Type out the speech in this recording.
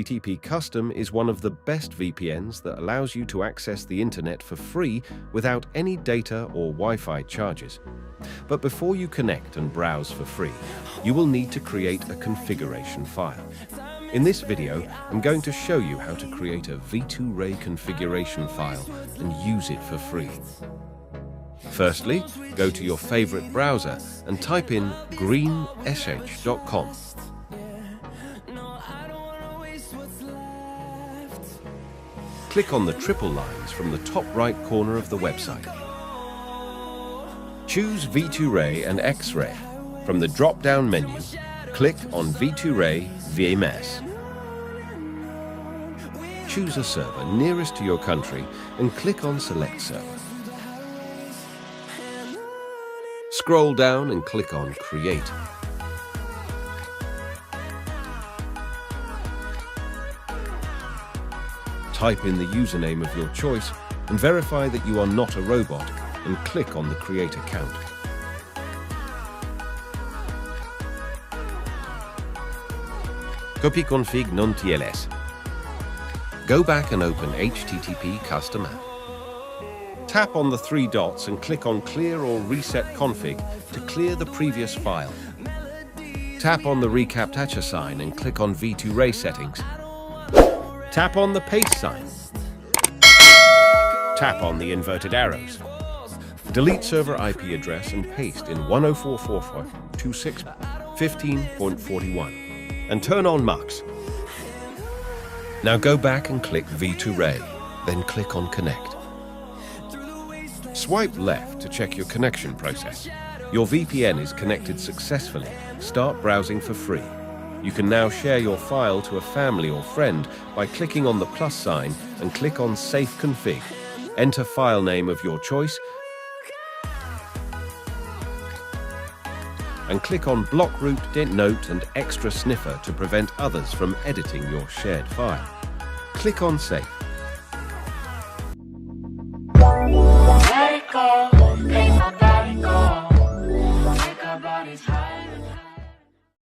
HTTP Custom is one of the best VPNs that allows you to access the internet for free without any data or Wi-Fi charges. But before you connect and browse for free, you will need to create a configuration file. In this video, I'm going to show you how to create a v2ray configuration file and use it for free. Firstly, go to your favorite browser and type in greensh.com. Click on the triple lines from the top right corner of the website. Choose v2ray and X-ray. From the drop-down menu, click on v2ray VMS. Choose a server nearest to your country and click on Select Server. Scroll down and click on Create. Type in the username of your choice and verify that you are not a robot and click on the Create Account. Copy config non TLS. Go back and open HTTP Custom App. Tap on the three dots and click on Clear or Reset Config to clear the previous file. Tap on the recaptcha sign and click on v2ray settings. Tap on the paste sign. Tap on the inverted arrows. Delete server IP address and paste in 104.4.4.15.41 and turn on MUX. Now go back and click v2ray, then click on Connect. Swipe left to check your connection process. Your VPN is connected successfully. Start browsing for free. You can now share your file to a family or friend by clicking on the plus sign and click on Safe Config. Enter file name of your choice and click on Block Root, Note and Extra Sniffer to prevent others from editing your shared file. Click on Save. Let it go.